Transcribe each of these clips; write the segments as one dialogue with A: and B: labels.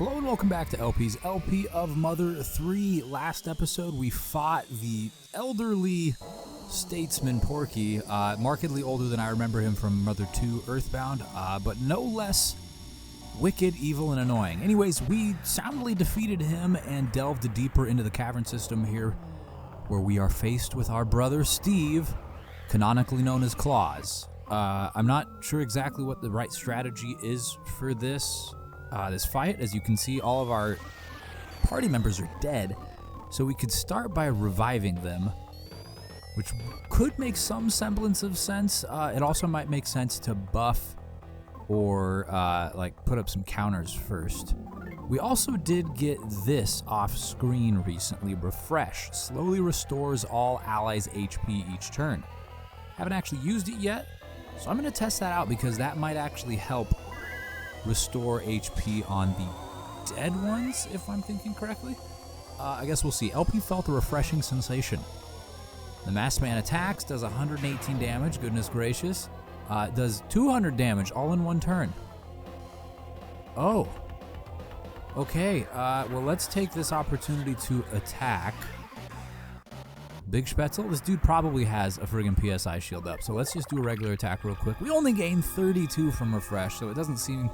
A: Hello and welcome back to LP's LP of Mother 3. Last episode we fought the elderly statesman Porky, markedly older than I remember him from Mother 2 Earthbound, but no less wicked, evil, and annoying. Anyways, we soundly defeated him and delved deeper into the cavern system here, where we are faced with our brother Steve, canonically known as Claus. I'm not sure exactly what the right strategy is for this fight. As you can see, all of our party members are dead, so we could start by reviving them, which could make some semblance of sense. It also might make sense to buff or put up some counters first. We also did get this off screen recently. Refresh slowly restores all allies' HP each turn. Haven't actually used it yet, so I'm going to test that out because that might actually help restore HP on the dead ones, if I'm thinking correctly. I guess we'll see. LP felt a refreshing sensation. The masked man attacks, does 118 damage, goodness gracious. Does 200 damage all in one turn. Oh. Okay, well, let's take this opportunity to attack Big Spätzle. This dude probably has a friggin' PSI shield up, so let's just do a regular attack real quick. We only gained 32 from Refresh, so it doesn't seem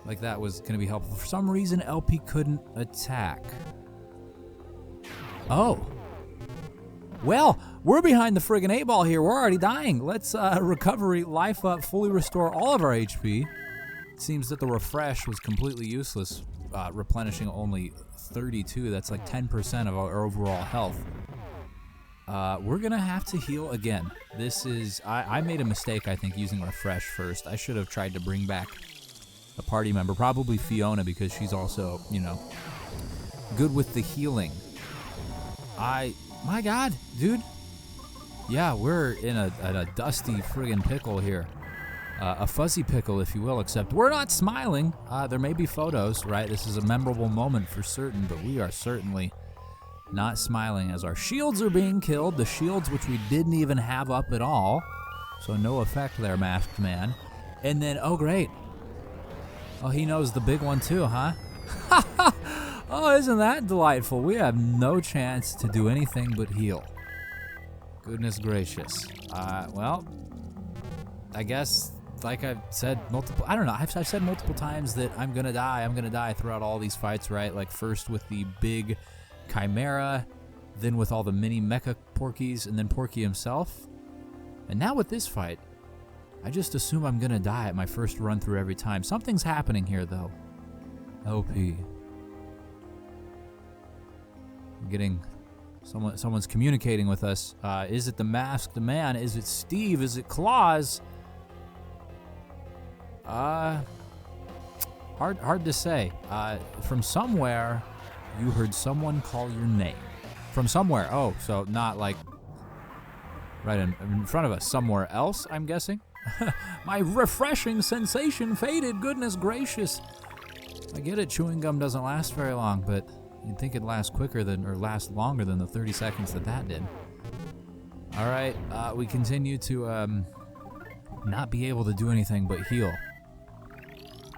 A: like that was going to be helpful. For some reason, LP couldn't attack. Oh. Well, we're behind the friggin' 8-ball here. We're already dying. Let's recovery, life up, fully restore all of our HP. It seems that the refresh was completely useless, replenishing only 32. That's like 10% of our overall health. We're going to have to heal again. This is... I made a mistake, I think, using refresh first. I should have tried to bring back a party member, probably Fiona, because she's also, good with the healing. My God, dude. Yeah, we're in a dusty friggin' pickle here. A fuzzy pickle, if you will, except we're not smiling. There may be photos, right? This is a memorable moment for certain, but we are certainly not smiling as our shields are being killed. The shields which we didn't even have up at all. So no effect there, masked man. And then, oh great. Oh, he knows the big one too, huh? Oh, isn't that delightful? We have no chance to do anything but heal. Goodness gracious. Well, I guess, like I've said I've said multiple times that I'm gonna die throughout all these fights, right? Like first with the big Chimera, then with all the mini mecha Porkies, and then Porky himself. And now with this fight, I just assume I'm gonna die at my first run through every time. Something's happening here, though. LP. I'm getting... Someone's communicating with us. Is it the masked man? Is it Steve? Is it Claus? Hard to say. From somewhere, you heard someone call your name. From somewhere. Oh, so not like right in front of us. Somewhere else, I'm guessing. My refreshing sensation faded. Goodness gracious. I get it. Chewing gum doesn't last very long, but you'd think it'd last quicker than, or last longer than the 30 seconds that did. All right, we continue to not be able to do anything but heal.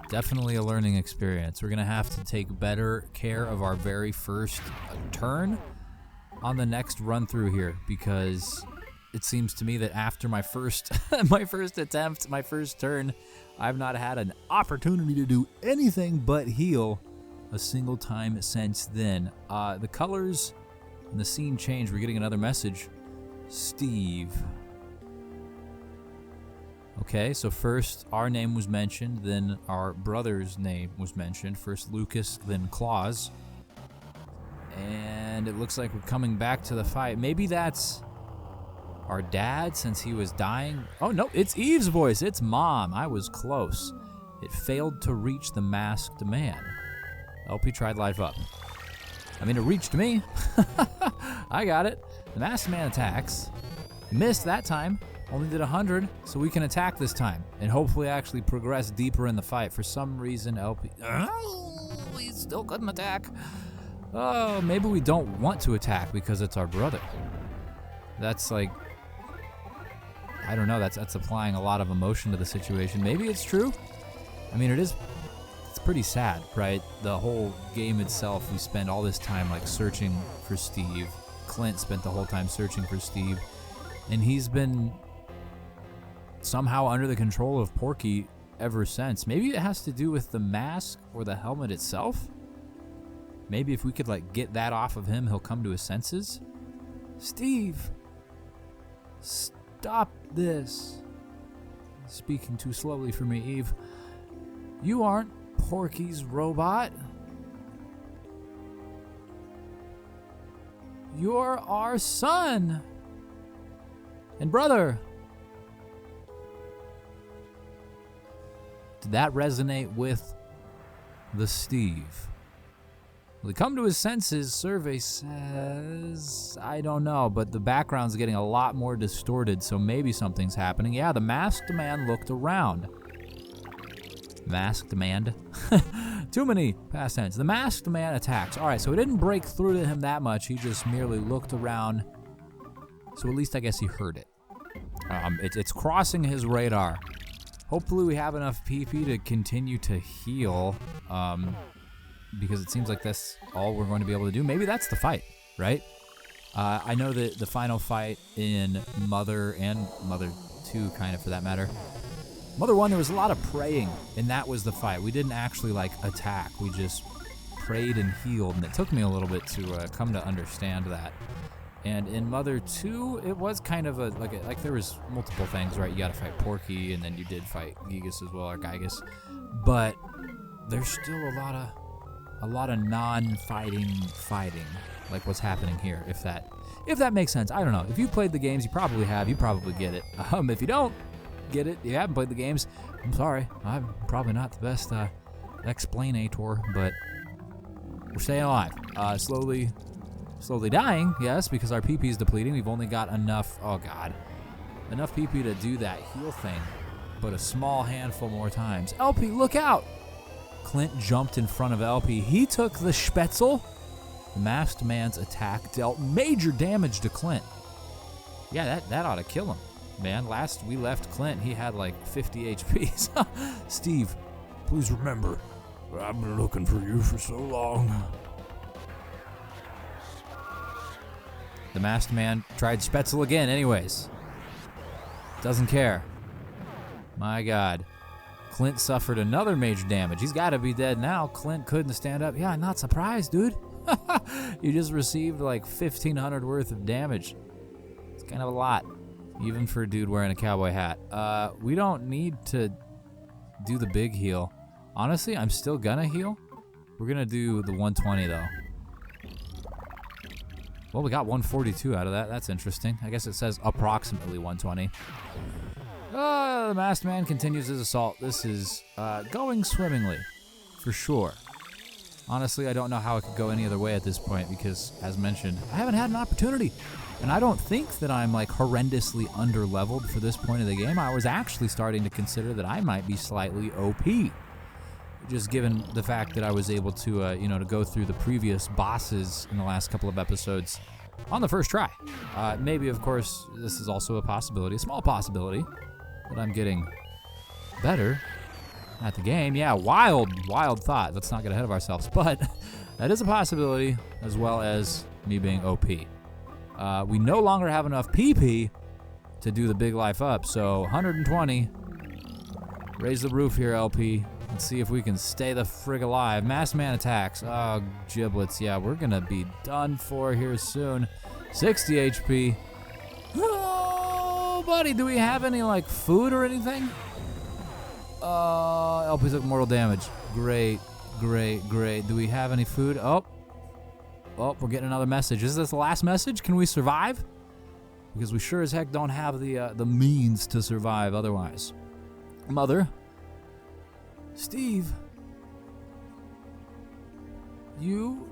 A: Definitely a learning experience. We're gonna have to take better care of our very first turn on the next run through here, because it seems to me that after my first attempt, my first turn, I've not had an opportunity to do anything but heal a single time since then. The colors and the scene change. We're getting another message. Steve. Okay, so first our name was mentioned, then our brother's name was mentioned. First Lucas, then Claus. And it looks like we're coming back to the fight. Maybe that's our dad, since he was dying. Oh no, it's Eve's voice. It's Mom. I was close. It failed to reach the masked man. LP tried life up. I mean, it reached me. I got it. The masked man attacks. Missed that time. Only did 100, so we can attack this time and hopefully actually progress deeper in the fight. For some reason, LP... we still couldn't attack. Oh, maybe we don't want to attack because it's our brother. That's like... I don't know, that's applying a lot of emotion to the situation. Maybe it's true. I mean, it's pretty sad, right? The whole game itself, we spend all this time like searching for Steve. Clint spent the whole time searching for Steve, and he's been somehow under the control of Porky ever since. Maybe it has to do with the mask or the helmet itself. Maybe if we could like get that off of him, he'll come to his senses. Steve, stop this. Speaking too slowly for me, Eve. You aren't Porky's robot. You're our son and brother. Did that resonate with the Steve? Will he come to his senses? Survey says, I don't know, but the background's getting a lot more distorted, so maybe something's happening. Yeah, the masked man looked around. Masked man? Too many past tense. The masked man attacks. All right, so it didn't break through to him that much. He just merely looked around. So at least I guess he heard it. It's crossing his radar. Hopefully we have enough PP to continue to heal. Because it seems like that's all we're going to be able to do. Maybe that's the fight, right? I know that the final fight in Mother and Mother 2, kind of for that matter. Mother 1, there was a lot of praying, and that was the fight. We didn't actually like attack. We just prayed and healed, and it took me a little bit to come to understand that. And in Mother 2, it was kind of like there was multiple things, right? You got to fight Porky, and then you did fight Gigas as well, or Gigas. But there's still a lot of non-fighting, like what's happening here, if that makes sense. I don't know. If you played the games, you probably have. You probably get it. If you don't get it, you haven't played the games, I'm sorry. I'm probably not the best explainator, but we're staying alive. Slowly dying, yes, because our PP is depleting. We've only got enough, oh God, enough PP to do that heal thing, but a small handful more times. LP, look out! Clint jumped in front of LP. He took the Spätzle. The masked man's attack dealt major damage to Clint. Yeah, that ought to kill him, man. Last we left Clint, he had like 50 HP. Steve, please remember, I've been looking for you for so long. The masked man tried Spätzle again anyways. Doesn't care. My God. Clint suffered another major damage. He's got to be dead now. Clint couldn't stand up. Yeah, not surprised, dude. You just received like 1,500 worth of damage. It's kind of a lot, even for a dude wearing a cowboy hat. We don't need to do the big heal. Honestly, I'm still gonna heal. We're gonna do the 120 though. Well, we got 142 out of that. That's interesting. I guess it says approximately 120. The masked man continues his assault. This is going swimmingly, for sure. Honestly, I don't know how it could go any other way at this point because, as mentioned, I haven't had an opportunity. And I don't think that I'm like horrendously under-leveled for this point of the game. I was actually starting to consider that I might be slightly OP. Just given the fact that I was able to, to go through the previous bosses in the last couple of episodes on the first try. Maybe, of course, this is also a possibility, a small possibility, that I'm getting better at the game. Yeah, wild thought. Let's not get ahead of ourselves. But that is a possibility, as well as me being OP. We no longer have enough PP to do the big life up, so 120. Raise the roof here, LP. Let's see if we can stay the frig alive. Masked man attacks. Oh, giblets. Yeah, we're going to be done for here soon. 60 HP. Oh, buddy, do we have any, like, food or anything? LP took mortal damage. Great. Do we have any food? Oh, we're getting another message. Is this the last message? Can we survive? Because we sure as heck don't have the means to survive otherwise. Mother. Steve. You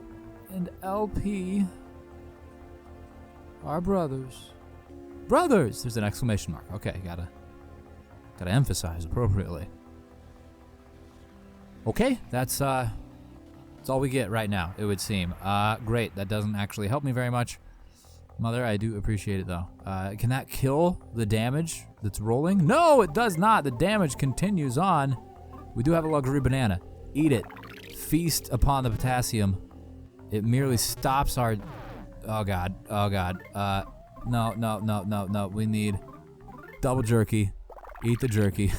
A: and LP are brothers. Brothers! There's an exclamation mark. Okay, gotta emphasize appropriately. Okay, that's all we get right now, it would seem. Great, that doesn't actually help me very much. Mother, I do appreciate it though. Can that kill the damage that's rolling? No, it does not. The damage continues on. We do have a luxury banana. Eat it. Feast upon the potassium. It merely stops our... Oh, God. Oh, God. No. We need double jerky. Eat the jerky.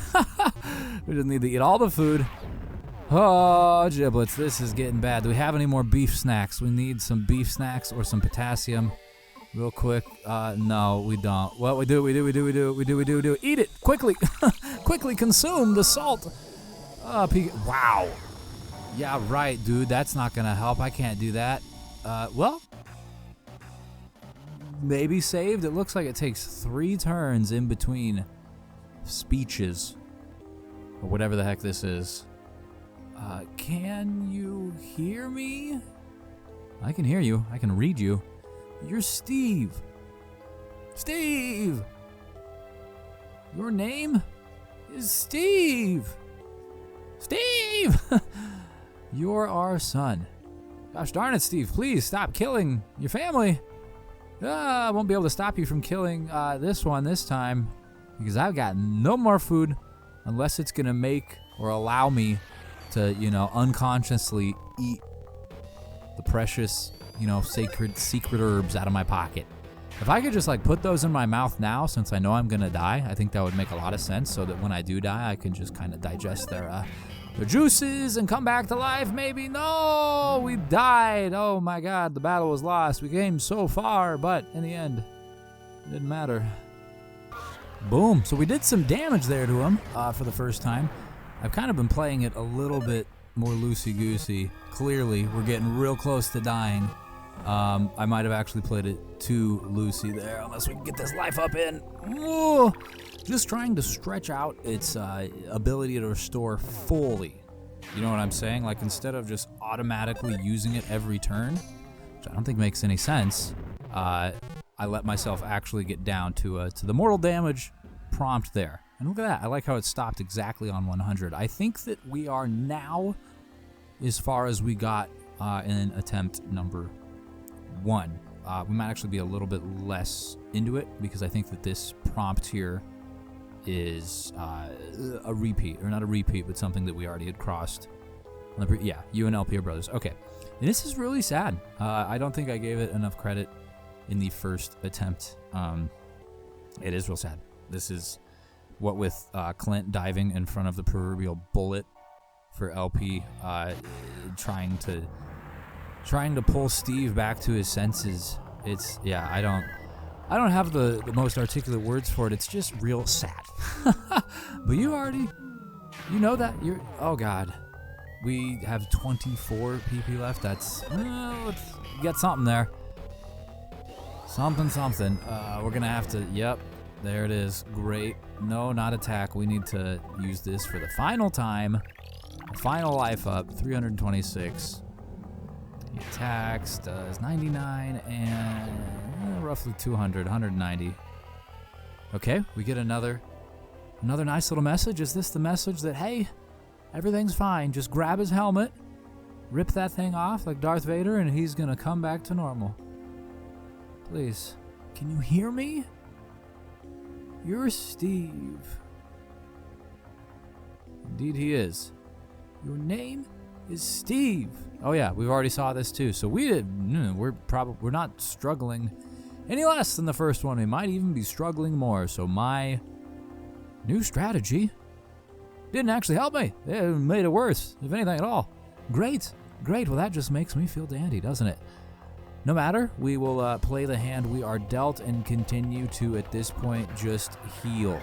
A: We just need to eat all the food. Oh, giblets. This is getting bad. Do we have any more beef snacks? We need some beef snacks or some potassium. Real quick. No, we don't. Well, we do. Eat it. Quickly. Quickly consume the salt. Wow. Yeah, right, dude. That's not going to help. I can't do that. Well, maybe saved. It looks like it takes 3 turns in between speeches. Or whatever the heck this is. Can you hear me? I can hear you. I can read you. You're Steve. Steve! Your name is Steve. Steve! You're our son. Gosh darn it, Steve. Please stop killing your family. I won't be able to stop you from killing this one this time. Because I've got no more food unless it's going to make or allow me to, unconsciously eat the precious, sacred secret herbs out of my pocket. If I could just put those in my mouth now, since I know I'm going to die, I think that would make a lot of sense so that when I do die, I can just kind of digest their juices and come back to life, maybe. No, we died. Oh my God, the battle was lost. We came so far, but in the end, it didn't matter. Boom. So we did some damage there to him for the first time. I've kind of been playing it a little bit more loosey-goosey. Clearly, we're getting real close to dying. I might have actually played it too loosey there, unless we can get this life up in. Ooh. Just trying to stretch out its ability to restore fully. You know what I'm saying? Instead of just automatically using it every turn, which I don't think makes any sense, I let myself actually get down to the mortal damage prompt there. And look at that. I like how it stopped exactly on 100. I think that we are now as far as we got in attempt number 1. We might actually be a little bit less into it because I think that this prompt here is a repeat, or not a repeat, but something that we already had crossed. Yeah, you and LP are brothers. Okay. And this is really sad. I don't think I gave it enough credit in the first attempt. It is real sad. This is what with Clint diving in front of the proverbial bullet for LP, trying to pull Steve back to his senses. It's, yeah, I don't have the most articulate words for it. It's just real sad. But you know that. Oh God. We have 24 PP left. That's, you got something there. Something. We're going to have to, yep, there it is. Great. No, not attack. We need to use this for the final time. Final life up, 326. He attacks, does 99 and roughly 200, 190. Okay, we get another nice little message. Is this the message that, hey, everything's fine. Just grab his helmet, rip that thing off like Darth Vader, and he's going to come back to normal. Please, can you hear me? You're Steve. Indeed he is. Your name is Steve. Oh yeah, we've already saw this too. So we're not struggling any less than the first one. We might even be struggling more. So my new strategy didn't actually help me. It made it worse, if anything at all. Great. Well, that just makes me feel dandy, doesn't it? No matter, we will play the hand we are dealt and continue to, at this point, just heal.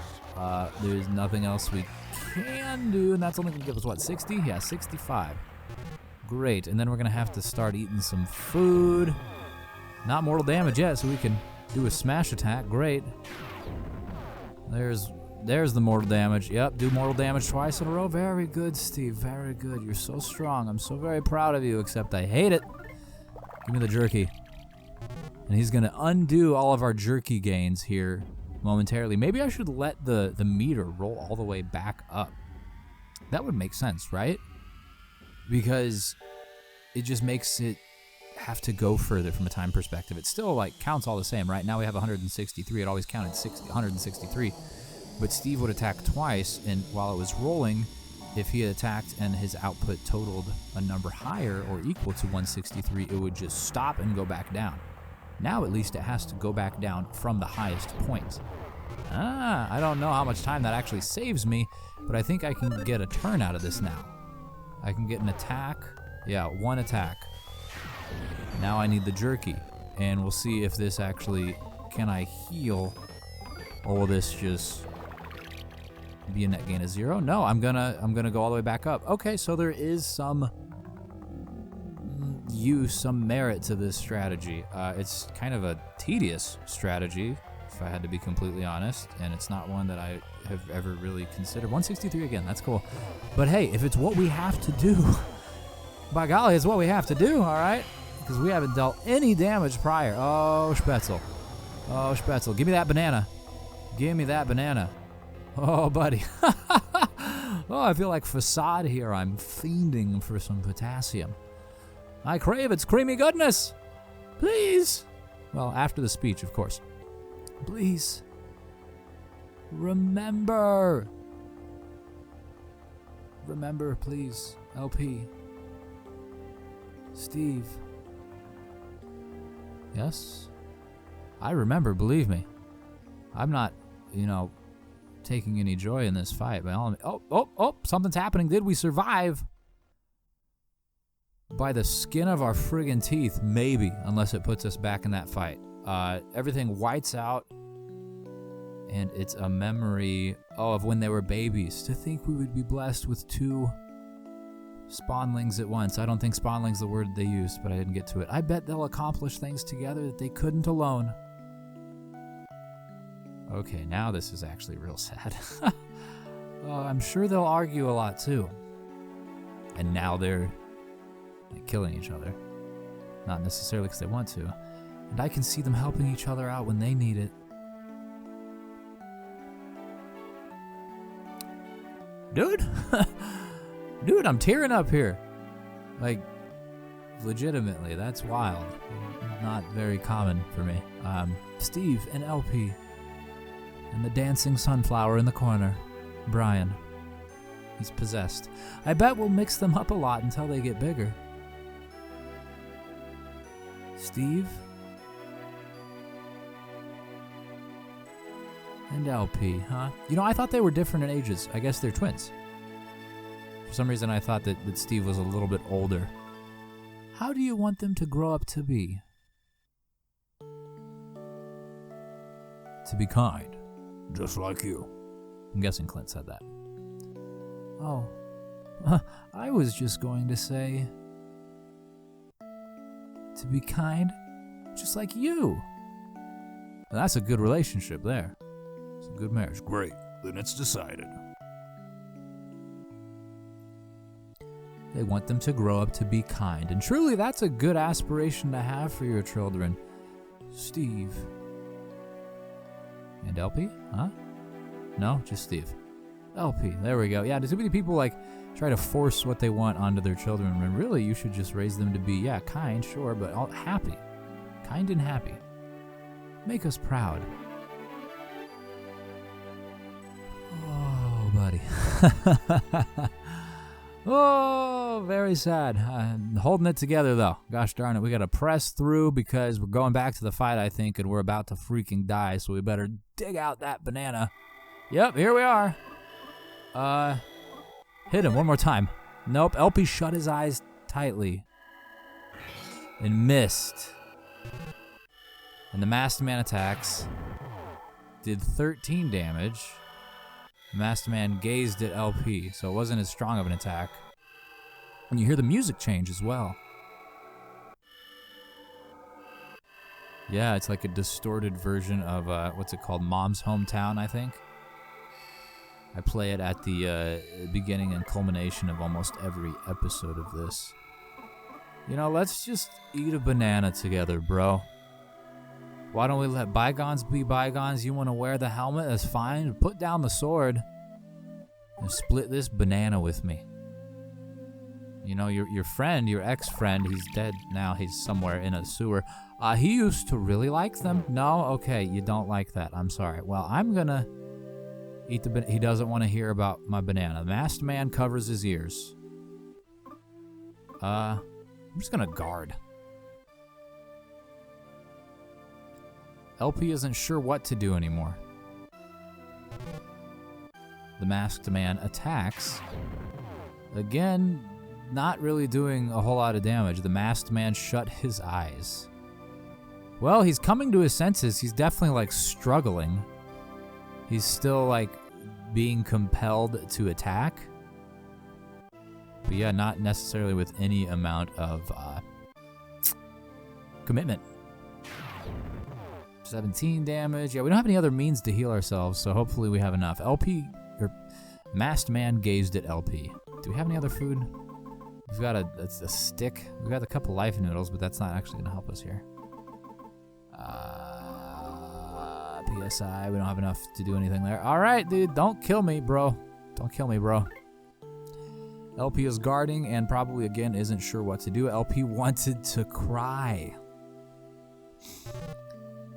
A: There's nothing else we can do, and that's only going to give us, what, 60? Yeah, 65. Great, and then we're going to have to start eating some food. Not mortal damage yet, so we can do a smash attack. Great. There's the mortal damage. Yep, do mortal damage twice in a row. Very good, Steve. Very good. You're so strong. I'm so very proud of you, except I hate it. Give me the jerky. And he's going to undo all of our jerky gains here momentarily. Maybe I should let the meter roll all the way back up. That would make sense, right? Because it just makes it have to go further from a time perspective. It still counts all the same, right? Now we have 163. It always counted 163. But Steve would attack twice, and while it was rolling, if he attacked and his output totaled a number higher or equal to 163, it would just stop and go back down. Now at least it has to go back down from the highest point. I don't know how much time that actually saves me, but I think I can get a turn out of this now. I can get an attack. Yeah, one attack. Now I need the jerky, and we'll see if this actually, can I heal, or will this just be a net gain of 0? No, I'm gonna go all the way back up. Okay, so there is some use, some merit to this strategy. It's kind of a tedious strategy, if I had to be completely honest, and it's not one that I have ever really considered. 163 again, that's cool. But hey, if it's what we have to do, by golly, it's what we have to do, all right? Because we haven't dealt any damage prior. Oh, Spätzle. Oh, Spätzle. Give me that banana. Give me that banana. Oh, buddy. Oh, I feel like Facade here. I'm fiending for some potassium. I crave its creamy goodness. Please. Well, after the speech, of course. Please. Remember. Remember, please. LP. Steve. Yes? I remember, believe me. I'm not, taking any joy in this fight. By all means. Oh, something's happening. Did we survive? By the skin of our friggin' teeth, maybe, unless it puts us back in that fight. Everything whites out, and it's a memory, of when they were babies. To think we would be blessed with 2 spawnlings at once. I don't think spawnling's the word they used, but I didn't get to it. I bet they'll accomplish things together that they couldn't alone. Okay, now this is actually real sad. I'm sure they'll argue a lot too. And now they're killing each other. Not necessarily because they want to. And I can see them helping each other out when they need it. Dude! Dude, I'm tearing up here. Like, legitimately, that's wild. Not very common for me. Steve and LP. And the dancing sunflower in the corner. Brian. He's possessed. I bet we'll mix them up a lot until they get bigger. Steve. And LP, huh? I thought they were different in ages. I guess they're twins. For some reason, I thought that Steve was a little bit older. How do you want them to grow up to be? To be kind. Just like you. I'm guessing Clint said that. Oh. I was just going to say... to be kind, just like you. Well, that's a good relationship there. It's a good marriage. Great. Then it's decided. They want them to grow up to be kind. And truly, that's a good aspiration to have for your children. Steve. And LP? Huh? No, just Steve. LP. There we go. Yeah, too many people try to force what they want onto their children when really you should just raise them to be, kind, sure, but happy. Kind and happy. Make us proud. Oh, buddy. Oh, very sad. Holding it together, though. Gosh darn it. We got to press through because we're going back to the fight, I think, and we're about to freaking die, so we better dig out that banana. Yep, here we are. Hit him one more time. Nope, LP shut his eyes tightly and missed. And the masked man attacks. Did 13 damage. The masked man gazed at LP, so it wasn't as strong of an attack. And you hear the music change as well. Yeah, it's like a distorted version of, what's it called? Mom's Hometown, I think. I play it at the beginning and culmination of almost every episode of this. Let's just eat a banana together, bro. Why don't we let bygones be bygones? You want to wear the helmet? That's fine. Put down the sword and split this banana with me. Your friend, your ex-friend, he's dead now. He's somewhere in a sewer. He used to really like them. No? Okay, you don't like that. I'm sorry. Well, I'm gonna Eat the he doesn't want to hear about my banana. The masked man covers his ears. I'm just gonna guard. LP isn't sure what to do anymore. The masked man attacks. Again, not really doing a whole lot of damage. The masked man shut his eyes. Well, he's coming to his senses. He's definitely, like, struggling. He's still, like, being compelled to attack. But yeah, not necessarily with any amount of commitment. 17 damage. Yeah, we don't have any other means to heal ourselves, so hopefully we have enough. LP, or masked man gazed at LP. Do we have any other food? We've got a stick. We've got a couple life noodles, but that's not actually going to help us here. PSI, we don't have enough to do anything there. All right, dude, don't kill me, bro. Don't kill me, bro. LP is guarding and probably, again, isn't sure what to do. LP wanted to cry.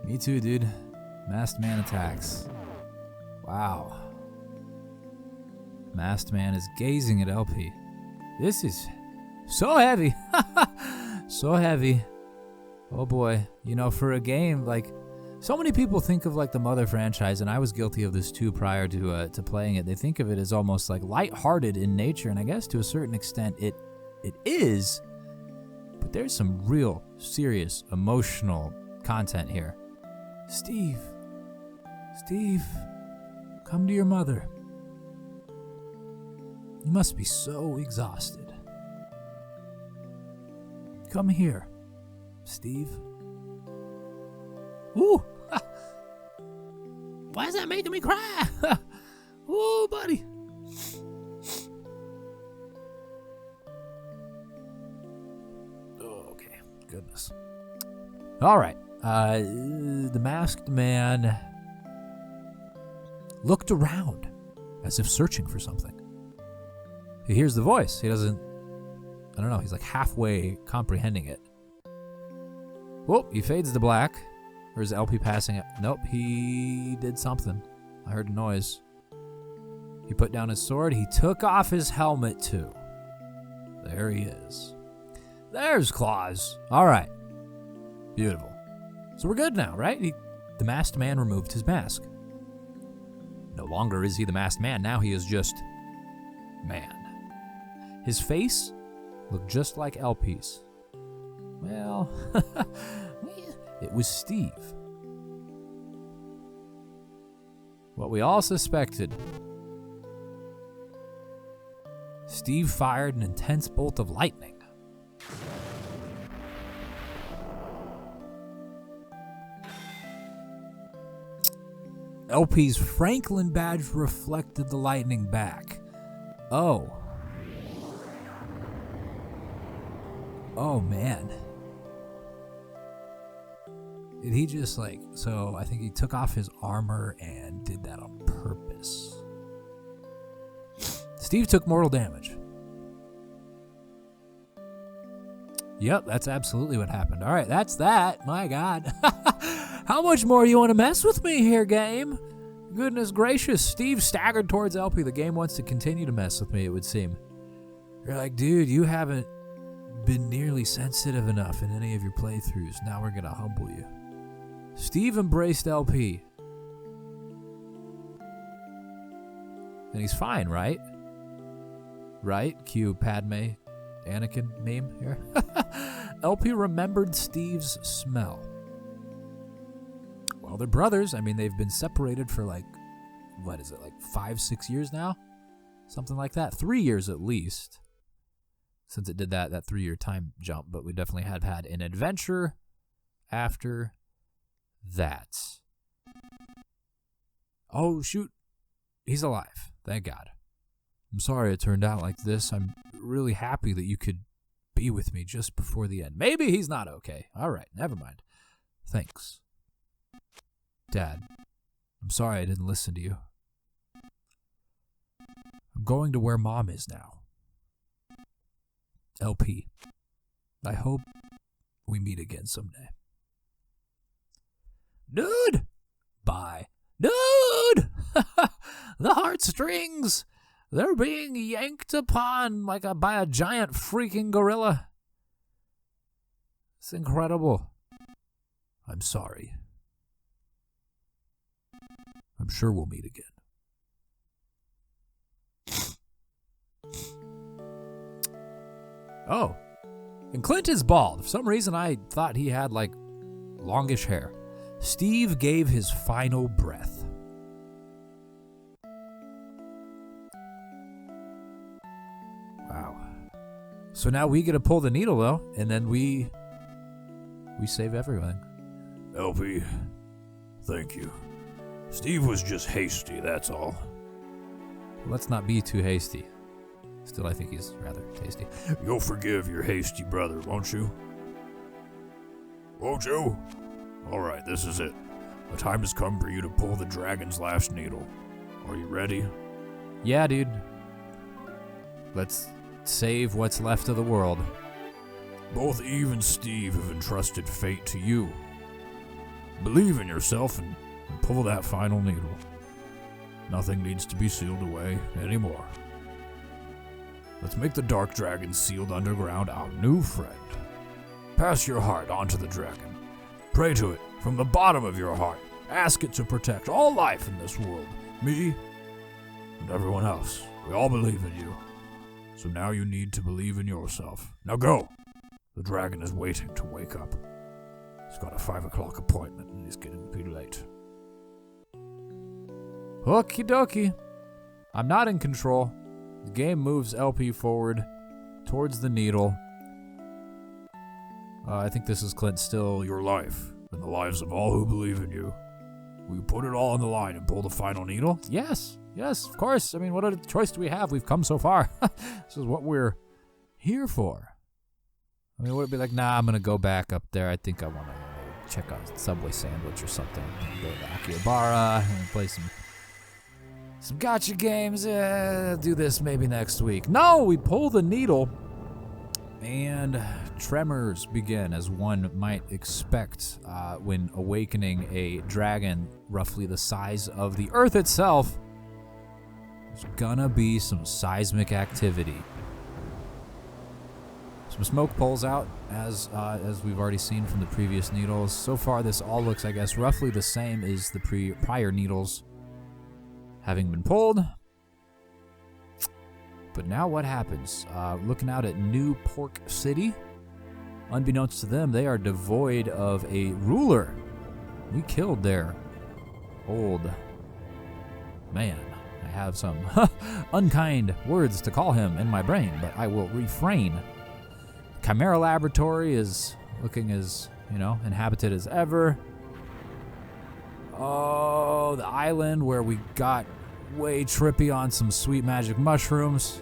A: Me too, dude. Masked man attacks. Wow. Masked man is gazing at LP. This is so heavy. So heavy. Oh boy. You know, for a game, like, so many people think of, like, the Mother franchise, and I was guilty of this too prior to playing it. They think of it as almost, like, lighthearted in nature, and I guess to a certain extent it is, but there's some real serious emotional content here. Steve, come to your mother. You must be so exhausted. Come here, Steve. Ooh! Why is that making me cry? Ooh, buddy. Oh, okay. Goodness. All right. The masked man looked around as if searching for something. He hears the voice. He doesn't, I don't know, he's like halfway comprehending it. Whoop, he fades to black. Or is LP passing it? Nope, he did something. I heard a noise. He put down his sword. He took off his helmet too. There he is. There's Claus. All right. Beautiful. So we're good now, right? The masked man removed his mask. No longer is he the masked man. Now he is just man. His face looked just like LP's. Well, it was Steve. What we all suspected. Steve fired an intense bolt of lightning. LP's Franklin badge reflected the lightning back. Oh. Oh, man. Did he just so I think he took off his armor and did that on purpose. Steve took mortal damage. Yep, that's absolutely what happened. All right, that's that. My God. How much more do you want to mess with me here, game? Goodness gracious. Steve staggered towards LP. The game wants to continue to mess with me, it would seem. You're like, dude, you haven't been nearly sensitive enough in any of your playthroughs. Now we're going to humble you. Steve embraced LP. And he's fine, right? Right? Cue Padme, Anakin meme here. LP remembered Steve's smell. Well, they're brothers. I mean, they've been separated for 5-6 years now? Something like that. 3 years at least. Since it did that 3-year time jump. But we definitely have had an adventure after that. Oh, shoot. He's alive. Thank God. I'm sorry it turned out like this. I'm really happy that you could be with me just before the end. Maybe he's not okay. All right, never mind. Thanks. Dad, I'm sorry I didn't listen to you. I'm going to where Mom is now. LP, I hope we meet again someday. Dude! Bye. Dude! The heartstrings! They're being yanked upon by a giant freaking gorilla. It's incredible. I'm sorry. I'm sure we'll meet again. Oh. And Clint is bald. For some reason, I thought he had, longish hair. Steve gave his final breath. Wow. So now we get to pull the needle, though, and then we save everything.
B: LP, thank you. Steve was just hasty, that's all.
A: Let's not be too hasty. Still, I think he's rather tasty.
B: You'll forgive your hasty brother, won't you? Won't you? Alright, this is it. The time has come for you to pull the dragon's last needle. Are you ready?
A: Yeah, dude. Let's save what's left of the world.
B: Both Eve and Steve have entrusted fate to you. Believe in yourself and pull that final needle. Nothing needs to be sealed away anymore. Let's make the dark dragon sealed underground our new friend. Pass your heart onto the dragon. Pray to it from the bottom of your heart. Ask it to protect all life in this world. Me and everyone else. We all believe in you. So now you need to believe in yourself. Now go! The dragon is waiting to wake up. He's got a 5 o'clock appointment and he's getting pretty late.
A: Okie dokie. I'm not in control. The game moves LP forward towards the needle. I think this is Clint still.
B: Your life and the lives of all who believe in you. Will you put it all on the line and pull the final needle?
A: Yes, of course. I mean, what other choice do we have? We've come so far. This is what we're here for. I mean, would it be like, nah, I'm going to go back up there. I think I want to check out a Subway sandwich or something. Go to Akihabara and play some gacha games. Do this maybe next week. No, we pull the needle and tremors begin, as one might expect when awakening a dragon roughly the size of the Earth itself. There's gonna be some seismic activity. Some smoke pulls out, as we've already seen from the previous needles. So far, this all looks, I guess, roughly the same as the prior needles having been pulled. But now what happens? Looking out at New Pork City, unbeknownst to them, they are devoid of a ruler. We killed their old man. I have some unkind words to call him in my brain, but I will refrain. HAL Laboratory is looking as, inhabited as ever. Oh, the island where we got way trippy on some sweet magic mushrooms.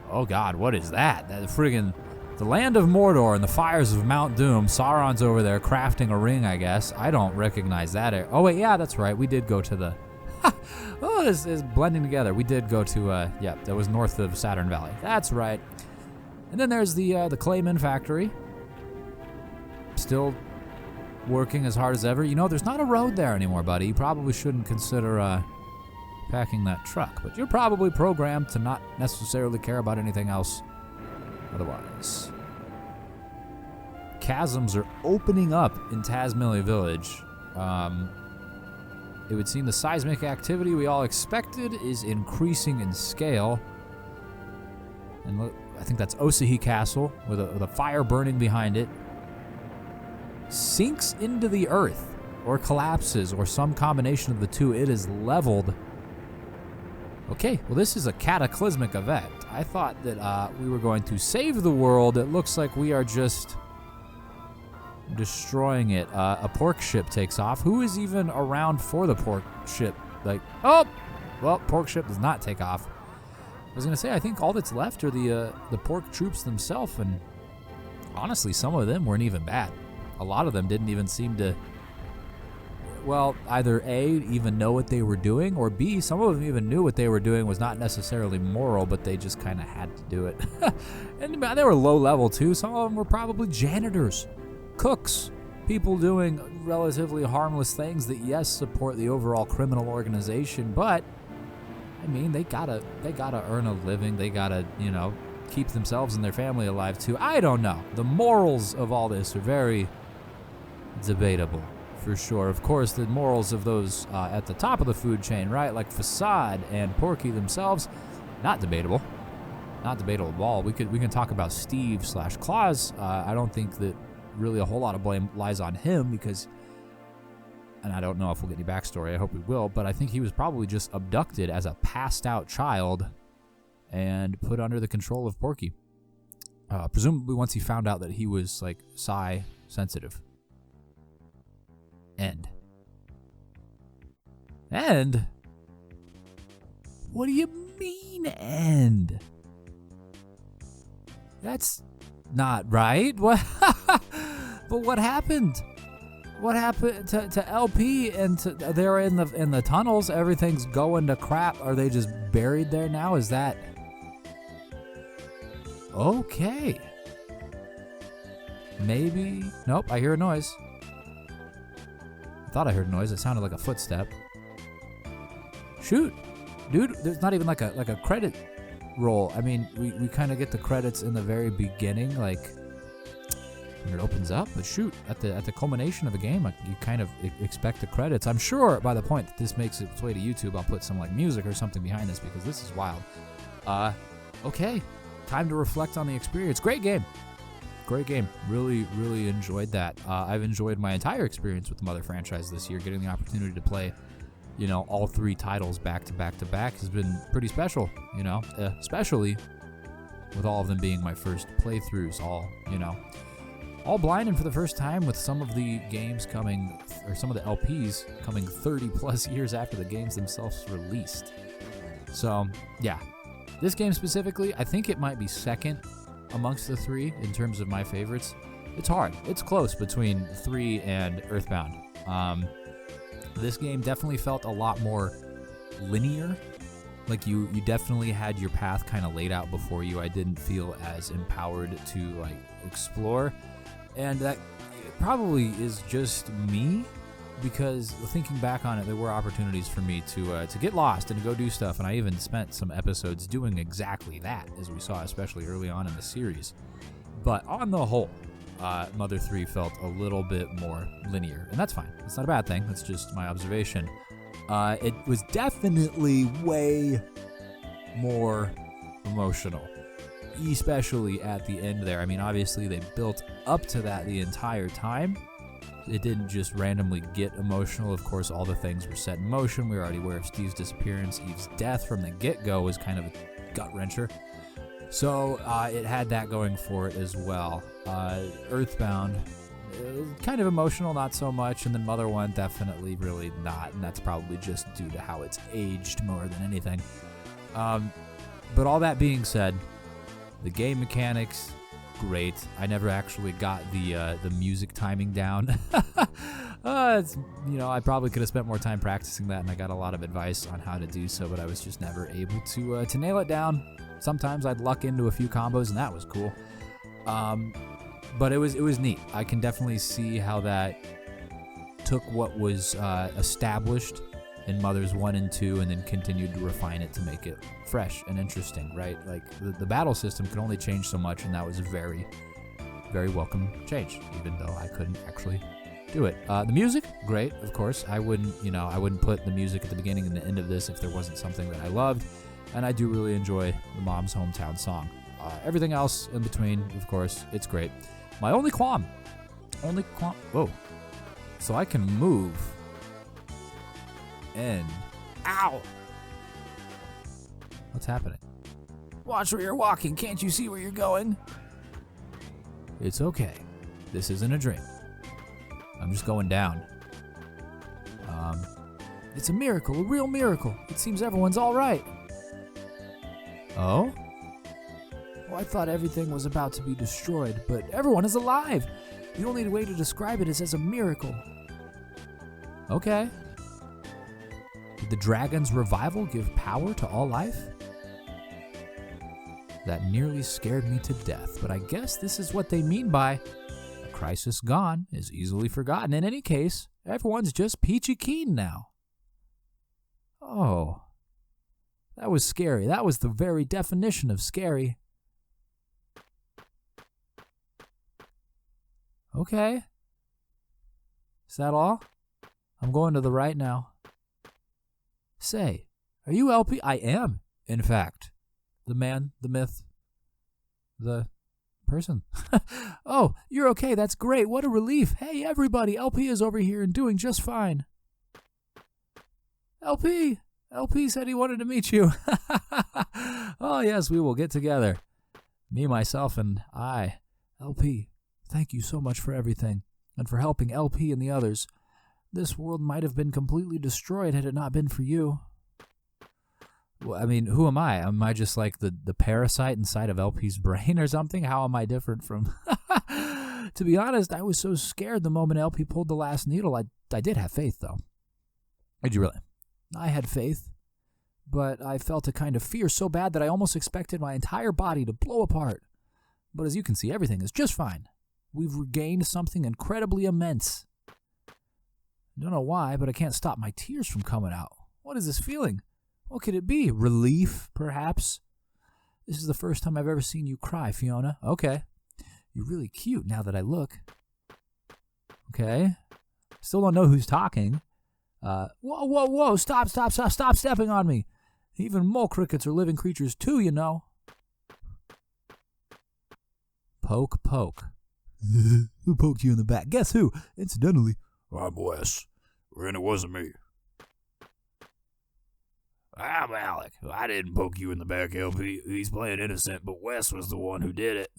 A: Oh god, what is that? That friggin' the land of Mordor and the fires of Mount Doom. Sauron's over there crafting a ring, I guess. I don't recognize that. Oh wait, yeah, that's right. We did go to the... Oh, this is blending together. We did go to, that was north of Saturn Valley. That's right. And then there's the Clayman factory. Still working as hard as ever. There's not a road there anymore, buddy. You probably shouldn't consider packing that truck, but you're probably programmed to not necessarily care about anything else otherwise. Chasms are opening up in Tazmily Village. It would seem the seismic activity we all expected is increasing in scale. And look, I think that's Osahi Castle with a fire burning behind it. Sinks into the earth or collapses or some combination of the two. It is leveled. Okay, well, this is a cataclysmic event. I thought that we were going to save the world. It looks like we are just destroying it. A pork ship takes off. Who is even around for the pork ship? Pork ship does not take off. I was going to say, I think all that's left are the pork troops themselves, and honestly, some of them weren't even bad. A lot of them didn't even seem to, either A, even know what they were doing, or B, some of them even knew what they were doing was not necessarily moral, but they just kind of had to do it. And they were low level too. Some of them were probably janitors, cooks, people doing relatively harmless things that, yes, support the overall criminal organization, but I mean, they gotta earn a living. They gotta, keep themselves and their family alive too. I don't know. The morals of all this are very debatable, for sure. Of course, the morals of those at the top of the food chain, right, like Facade and Porky themselves, not debatable. Not debatable at all. We can talk about Steve/Claus. I don't think that really a whole lot of blame lies on him because, and I don't know if we'll get any backstory, I hope we will, but I think he was probably just abducted as a passed out child and put under the control of Porky. Presumably once he found out that he was like psi sensitive. End. What do you mean end? That's not right. What? But what happened? What happened to LP and they're in the tunnels? Everything's going to crap. Are they just buried there now? Is that okay? Maybe. Nope. I hear a noise. I thought I heard a noise. It sounded like a footstep. Shoot, dude. There's not even like a credit roll. I mean, we kind of get the credits in the very beginning, like when it opens up. But shoot, at the culmination of a game, you kind of expect the credits. I'm sure by the point that this makes its way to YouTube, I'll put some like music or something behind this because this is wild. Okay, time to reflect on the experience. Great game. Really, really enjoyed that. I've enjoyed my entire experience with the Mother franchise this year. Getting the opportunity to play, all 3 titles back to back to back has been pretty special, especially with all of them being my first playthroughs, all blind and for the first time with some of the games coming, or some of the LPs coming 30 plus years after the games themselves released. So, yeah. This game specifically, I think it might be second amongst the 3 in terms of my favorites. It's hard. It's close between 3 and Earthbound. This game definitely felt a lot more linear. Like you definitely had your path kind of laid out before you. I didn't feel as empowered to like explore. And that probably is just me, because thinking back on it, there were opportunities for me to get lost and to go do stuff, and I even spent some episodes doing exactly that, as we saw, especially early on in the series. But on the whole, Mother 3 felt a little bit more linear, and that's fine. It's not a bad thing. That's just my observation. It was definitely way more emotional, especially at the end there. I mean, obviously they built up to that the entire time. It didn't just randomly get emotional. Of course, all the things were set in motion. We were already aware of Steve's disappearance. Eve's death from the get-go was kind of a gut-wrencher. So it had that going for it as well. Earthbound, kind of emotional, not so much. And then Mother 1, definitely really not. And that's probably just due to how it's aged more than anything. But all that being said, the game mechanics, great. I never actually got the music timing down. I probably could have spent more time practicing that, and I got a lot of advice on how to do so, but I was just never able to nail it down. Sometimes I'd luck into a few combos, and that was cool. But it was neat. I can definitely see how that took what was established in Mothers 1 and 2 and then continued to refine it to make it fresh and interesting, right? Like, the battle system could only change so much, and that was a very, very welcome change, even though I couldn't actually do it. The music, great, of course. I wouldn't put the music at the beginning and the end of this if there wasn't something that I loved, and I do really enjoy the Mom's Hometown song. Everything else in between, of course, it's great. My only qualm, whoa, so I can move and, ow! What's happening? Watch where you're walking, can't you see where you're going? It's okay, this isn't a dream. I'm just going down. It's a miracle, a real miracle. It seems everyone's all right. Oh? Well, I thought everything was about to be destroyed, but everyone is alive. The only way to describe it is as a miracle. Okay. Did the dragon's revival give power to all life? That nearly scared me to death, but I guess this is what they mean by a crisis gone, is easily forgotten. In any case, everyone's just peachy keen now. Oh, that was scary. That was the very definition of scary. Okay. Is that all? I'm going to the right now. Say, are you LP? I am, in fact. The man, the myth, the person. Oh, you're okay. That's great. What a relief. Hey, everybody. LP is over here and doing just fine. LP. LP said he wanted to meet you. Oh, yes, we will get together. Me, myself, and I. LP, thank you so much for everything and for helping LP and the others. This world might have been completely destroyed had it not been for you. Well, I mean, who am I? Am I just like the parasite inside of LP's brain or something? How am I different from... To be honest, I was so scared the moment LP pulled the last needle. I did have faith, though. Did you really? I had faith, but I felt a kind of fear so bad that I almost expected my entire body to blow apart. But as you can see, everything is just fine. We've regained something incredibly immense. I don't know why, but I can't stop my tears from coming out. What is this feeling? What could it be? Relief, perhaps? This is the first time I've ever seen you cry, Fiona. Okay. You're really cute now that I look. Okay. Still don't know who's talking. Whoa, stop stepping on me. Even mole crickets are living creatures too, you know. Poke. Who poked you in the back? Guess who? Incidentally.
B: I'm Wes. And it wasn't me. I'm Alec. I didn't poke you in the back, LP. He's playing innocent, but Wes was the one who did it.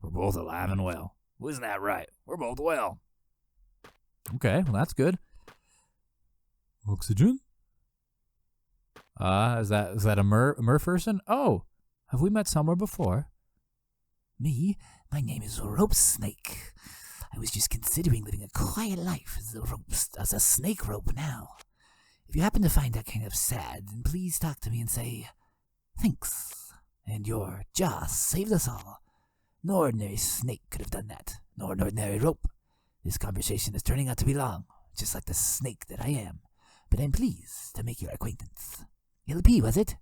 B: We're both alive and well. Wasn't that right? We're both well.
A: Okay, well that's good. Oxygen? Is that a Merperson? Oh, have we met somewhere before?
C: Me? My name is Rope Snake. I was just considering living a quiet life as a snake rope now. If you happen to find that kind of sad, then please talk to me and say, thanks. And your jaw saved us all. No ordinary snake could have done that, nor an ordinary rope. This conversation is turning out to be long, just like the snake that I am. But I'm pleased to make your acquaintance. LP, was it?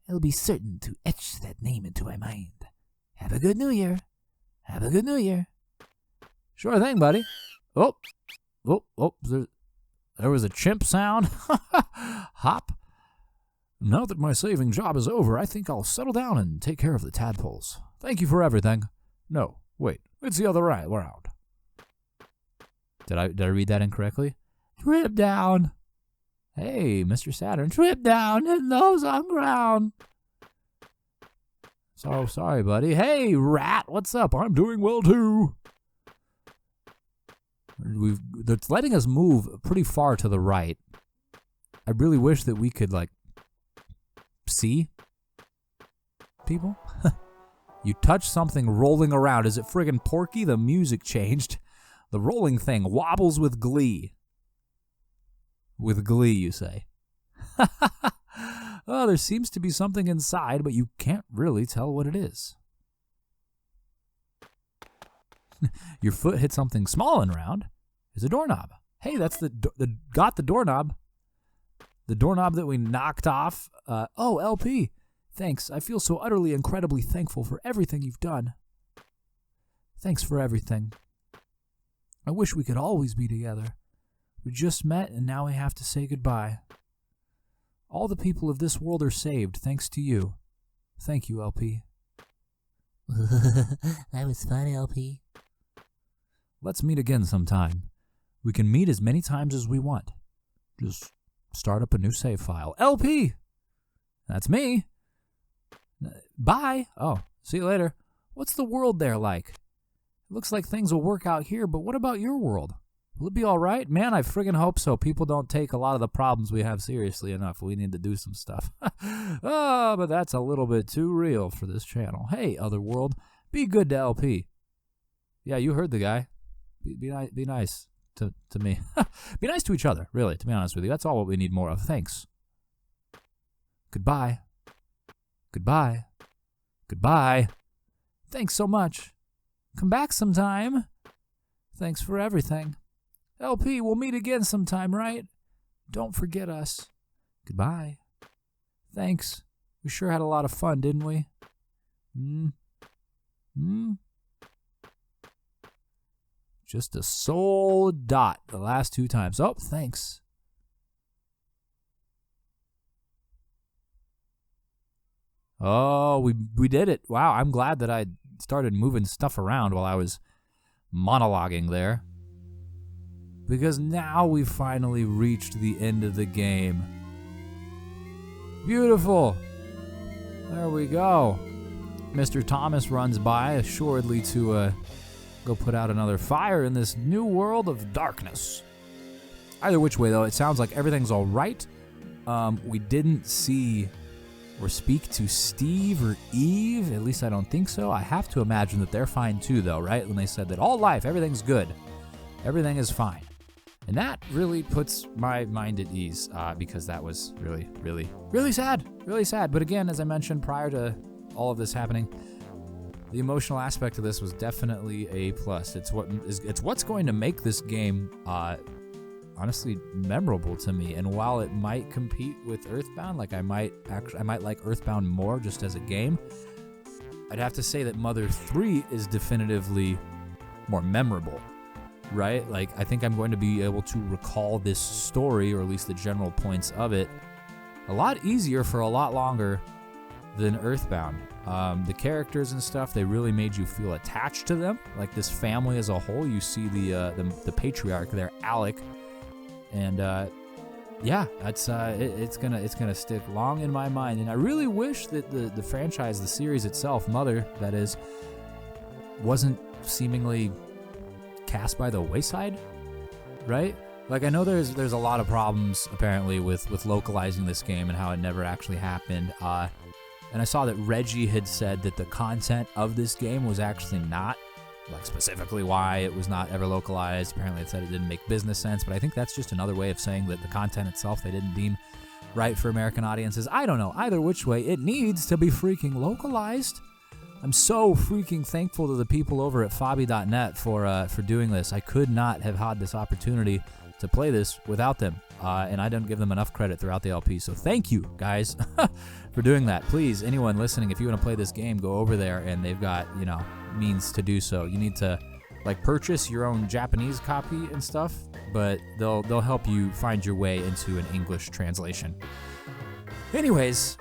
C: I'll be certain to etch that name into my mind. Have a good New Year. Have a good New Year.
A: Sure thing, buddy. Oh, there was a chimp sound. Hop. Now that my saving job is over, I think I'll settle down and take care of the tadpoles. Thank you for everything. No, wait, it's the other way around. Did I read that incorrectly? Trip down. Hey, Mr. Saturn, trip down and nose on ground. So sorry, buddy. Hey, rat, what's up? I'm doing well too. It's letting us move pretty far to the right. I really wish that we could, like, see people. You touch something rolling around. Is it friggin' Porky? The music changed. The rolling thing wobbles with glee. With glee, you say. Oh, there seems to be something inside, but you can't really tell what it is. Your foot hit something small and round. It's a doorknob. Hey, that's the doorknob. The doorknob that we knocked off. Oh, LP. Thanks. I feel so utterly, incredibly thankful for everything you've done. Thanks for everything. I wish we could always be together. We just met, and now we have to say goodbye. All the people of this world are saved, thanks to you. Thank you, LP.
C: That was fun, LP.
A: Let's meet again sometime. We can meet as many times as we want. Just start up a new save file. LP! That's me. Bye. Oh, see you later. What's the world there like? It looks like things will work out here, but what about your world? Will it be all right? Man, I friggin' hope so. People don't take a lot of the problems we have seriously enough. We need to do some stuff. Oh, but that's a little bit too real for this channel. Hey, other world, be good to LP. Yeah, you heard the guy. Be nice to me. Be nice to each other, really, to be honest with you. That's all what we need more of. Thanks. Goodbye. Goodbye. Goodbye. Thanks so much. Come back sometime. Thanks for everything. LP, we'll meet again sometime, right? Don't forget us. Goodbye. Thanks. We sure had a lot of fun, didn't we? Just a sole dot the last 2 times. Oh, thanks. Oh, we did it. Wow, I'm glad that I started moving stuff around while I was monologuing there. Because now we've finally reached the end of the game. Beautiful. There we go. Mr. Thomas runs by, assuredly to go put out another fire in this new world of darkness. Either which way, though, it sounds like everything's all right. We didn't see or speak to Steve or Eve. At least I don't think so. I have to imagine that they're fine too, though, right? When they said that all life, everything's good. Everything is fine. And that really puts my mind at ease because that was really, really, really sad. Really sad. But again, as I mentioned prior to all of this happening, the emotional aspect of this was definitely a plus. It's what's going to make this game honestly memorable to me. And while it might compete with Earthbound, like I might like Earthbound more just as a game, I'd have to say that Mother 3 is definitively more memorable. Right? Like, I think I'm going to be able to recall this story, or at least the general points of it, a lot easier for a lot longer than Earthbound. The characters and stuff, they really made you feel attached to them. Like, this family as a whole, you see the patriarch there, Alec, and yeah, it's gonna stick long in my mind. And I really wish that the franchise, the series itself, Mother, that is, wasn't seemingly cast by the wayside, right? Like, I know there's a lot of problems apparently with localizing this game and how it never actually happened. And I saw that Reggie had said that the content of this game was actually not, like, specifically why it was not ever localized. Apparently it said it didn't make business sense, but I think that's just another way of saying that the content itself they didn't deem right for American audiences. I don't know. Either which way, it needs to be freaking localized. I'm so freaking thankful to the people over at Fabi.net for doing this. I could not have had this opportunity to play this without them, and I didn't give them enough credit throughout the LP, so thank you, guys, for doing that. Please, anyone listening, if you want to play this game, go over there, and they've got, means to do so. You need to, like, purchase your own Japanese copy and stuff, but they'll help you find your way into an English translation. Anyways,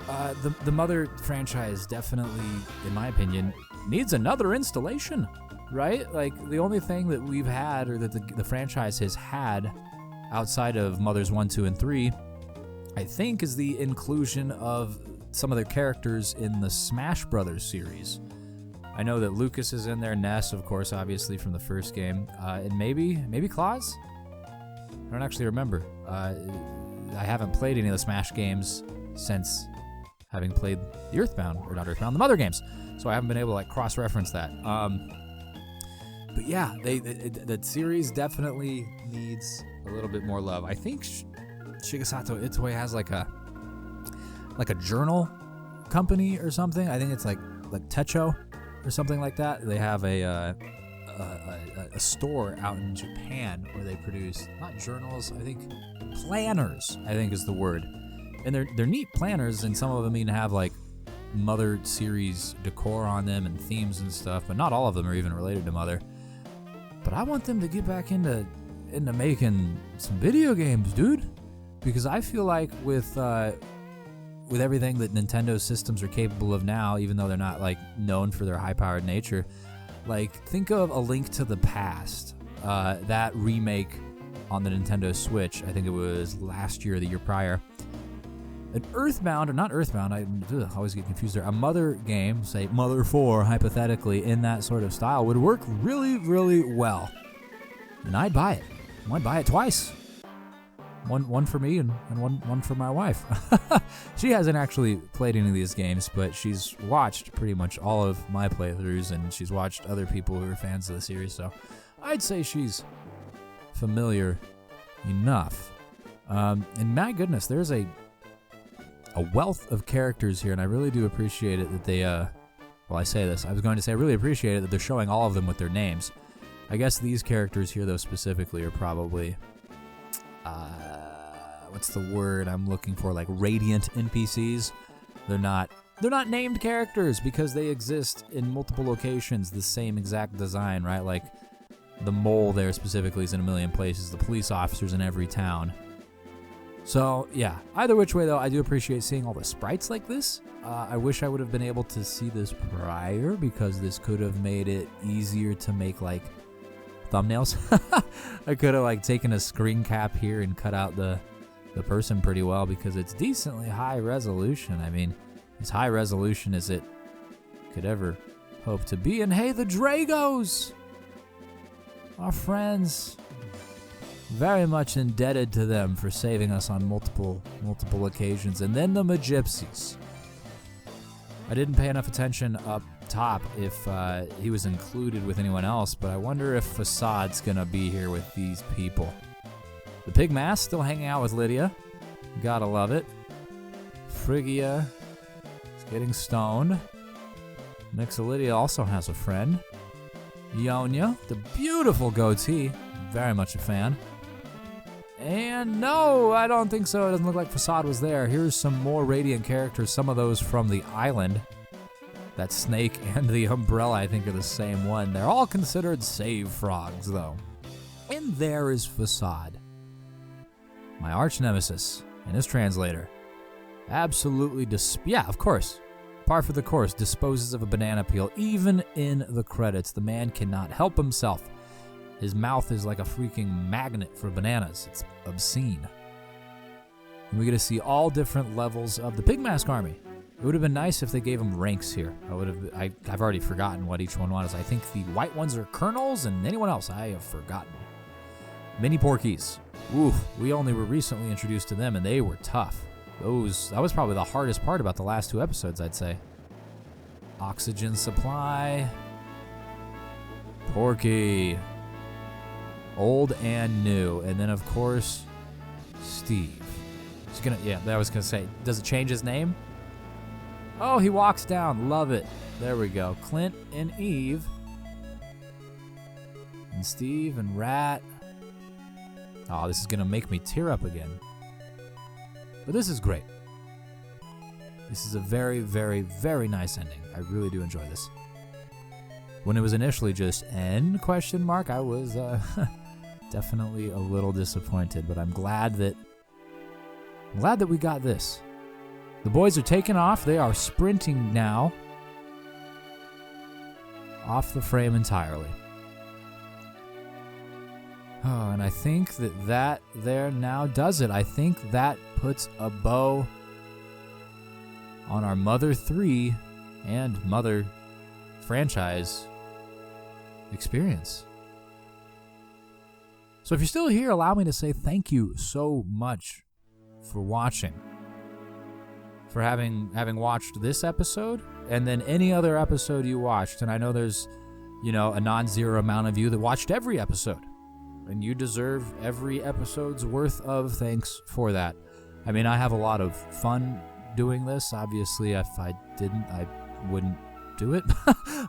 A: the Mother franchise definitely, in my opinion, needs another installation, right? Like, the only thing that we've had, or that the franchise has had, outside of Mothers 1, 2, and 3, I think, is the inclusion of some of their characters in the Smash Brothers series. I know that Lucas is in there, Ness, of course, obviously, from the first game, and maybe Claus? I don't actually remember. I haven't played any of the Smash games since having played the the Mother games, so I haven't been able to, like, cross-reference that. But yeah, the series definitely needs a little bit more love. I think Shigesato Itoi has like a journal company or something. I think it's like Techo or something like that. They have a store out in Japan where they produce, not journals, I think planners, I think is the word. And they're neat planners, and some of them even have, like, Mother series decor on them and themes and stuff, but not all of them are even related to Mother. But I want them to get back into making some video games, dude, because I feel like with everything that Nintendo systems are capable of now, even though they're not, like, known for their high-powered nature, like, think of A Link to the Past, that remake on the Nintendo Switch. I think it was last year or the year prior. An Earthbound, or not Earthbound, I always get confused there. A Mother game, say Mother 4, hypothetically, in that sort of style, would work really, really well. And I'd buy it. I'd buy it twice. One for me and one for my wife. She hasn't actually played any of these games, but she's watched pretty much all of my playthroughs, and she's watched other people who are fans of the series, so I'd say she's familiar enough. And my goodness, there's a wealth of characters here, and I really do appreciate it that they, I say this, I was going to say I really appreciate it that they're showing all of them with their names. I guess these characters here, though, specifically are probably, what's the word I'm looking for? Like radiant NPCs. They're not named characters because they exist in multiple locations, the same exact design, right? Like the mole there specifically is in a million places. The police officers in every town. So, yeah, either which way, though, I do appreciate seeing all the sprites like this. I wish I would have been able to see this prior because this could have made it easier to make, like, thumbnails. I could have, like, taken a screen cap here and cut out the person pretty well because it's decently high resolution. I mean, as high resolution as it could ever hope to be. And, hey, the Dragos! Our friends... Very much indebted to them for saving us on multiple occasions. And then the Magypsies. I didn't pay enough attention up top if he was included with anyone else, but I wonder if Facade's gonna be here with these people. The Pigmask still hanging out with Lydia. Gotta love it. Phrygia is getting stoned. Mixolydia also has a friend. Ionia, the beautiful goatee. Very much a fan. And no, I don't think so. It doesn't look like Facade was there. Here's some more Radiant characters. Some of those from the island. That snake and the umbrella, I think, are the same one. They're all considered save frogs, though. And there is Facade. My arch nemesis and his translator. Absolutely, yeah, of course. Par for the course, disposes of a banana peel. Even in the credits, the man cannot help himself. His mouth is like a freaking magnet for bananas. It's obscene. And we get to see all different levels of the Pigmask army. It would have been nice if they gave them ranks here. I've already forgotten what each one was. I think the white ones are colonels, and anyone else I have forgotten. Mini Porkies. Oof, we only were recently introduced to them, and they were tough. That was probably the hardest part about the last 2 episodes, I'd say. Oxygen supply. Porky. Old and new. And then, of course, Steve. I was going to say, does it change his name? Oh, he walks down. Love it. There we go. Clint and Eve. And Steve and Rat. Oh, this is going to make me tear up again. But this is great. This is a very, very, very nice ending. I really do enjoy this. When it was initially just N ? I was definitely a little disappointed, but I'm glad that we got this. The boys are taking off. They are sprinting now. Off the frame entirely. Oh, and I think that there now does it. I think that puts a bow on our Mother 3 and Mother franchise experience. So if you're still here, allow me to say thank you so much for watching. For having watched this episode and then any other episode you watched. And I know there's, a non-zero amount of you that watched every episode. And you deserve every episode's worth of thanks for that. I mean, I have a lot of fun doing this. Obviously, if I didn't, I wouldn't do it.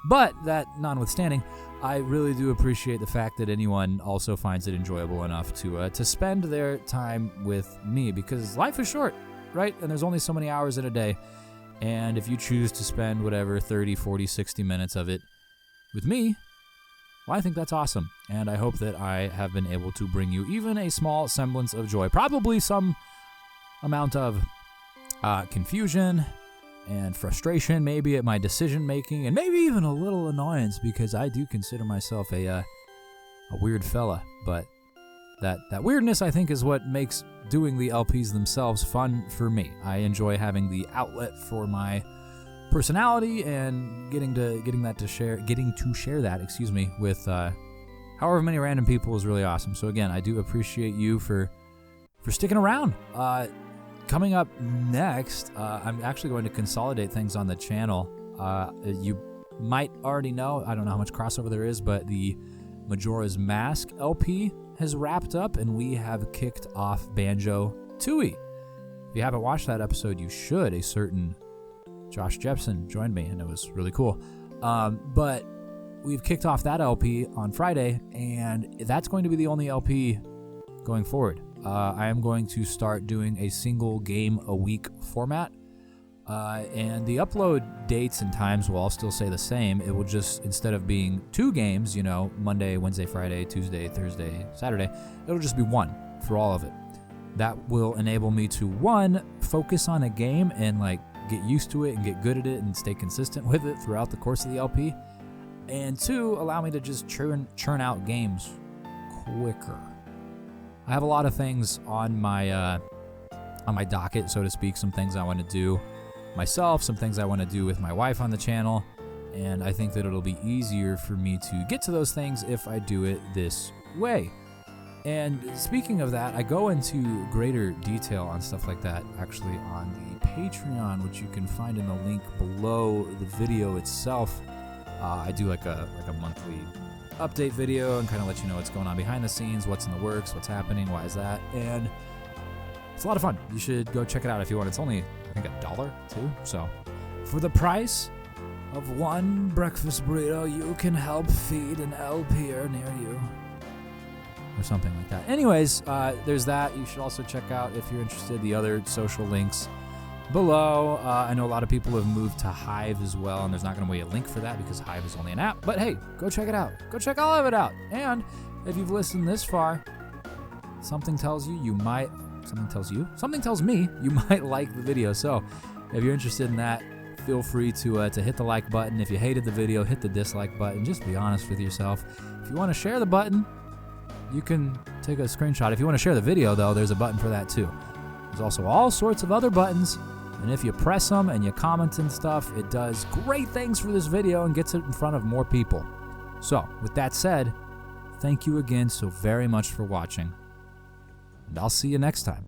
A: But that notwithstanding, I really do appreciate the fact that anyone also finds it enjoyable enough to spend their time with me, because life is short, right? And there's only so many hours in a day. And if you choose to spend whatever 30, 40, 60 minutes of it with me, well, I think that's awesome. And I hope that I have been able to bring you even a small semblance of joy. Probably some amount of confusion and frustration, maybe at my decision making, and maybe even a little annoyance, because I do consider myself a weird fella. But that weirdness, I think, is what makes doing the LPs themselves fun for me. I enjoy having the outlet for my personality and getting to share that with however many random people is really awesome. So again, I do appreciate you for sticking around. Coming up next, I'm actually going to consolidate things on the channel. You might already know, I don't know how much crossover there is, but the Majora's Mask LP has wrapped up, and we have kicked off Banjo-Tooie. If you haven't watched that episode, you should. A certain Josh Jepson joined me, and it was really cool. But we've kicked off that LP on Friday, and that's going to be the only LP going forward. I am going to start doing a single game a week format, and the upload dates and times will all still stay the same. It will just, instead of being 2 games, Monday, Wednesday, Friday, Tuesday, Thursday, Saturday, it'll just be 1 for all of it. That will enable me to, 1, focus on a game and get used to it and get good at it and stay consistent with it throughout the course of the LP, and 2, allow me to just churn out games quicker. I have a lot of things on my docket, so to speak, some things I want to do myself, some things I want to do with my wife on the channel, and I think that it'll be easier for me to get to those things if I do it this way. And speaking of that, I go into greater detail on stuff like that actually on the Patreon, which you can find in the link below the video itself. I do like a monthly update video and kind of let you know what's going on behind the scenes, what's in the works, what's happening, why is that, and it's a lot of fun. You should go check it out if you want. It's only, I think, $1 too. So for the price of 1 breakfast burrito, you can help feed an LPer near you, or something like that. Anyways, there's that. You should also check out, if you're interested, the other social links below. I know a lot of people have moved to Hive as well, and there's not going to be a link for that because Hive is only an app. But hey, go check it out. Go check all of it out. And if you've listened this far, something tells me you might like the video. So if you're interested in that, feel free to hit the like button. If you hated the video, hit the dislike button. Just be honest with yourself. If you want to share the button, you can take a screenshot. If you want to share the video, though, there's a button for that too. There's also all sorts of other buttons, and if you press them and you comment and stuff, it does great things for this video and gets it in front of more people. So, with that said, thank you again so very much for watching, and I'll see you next time.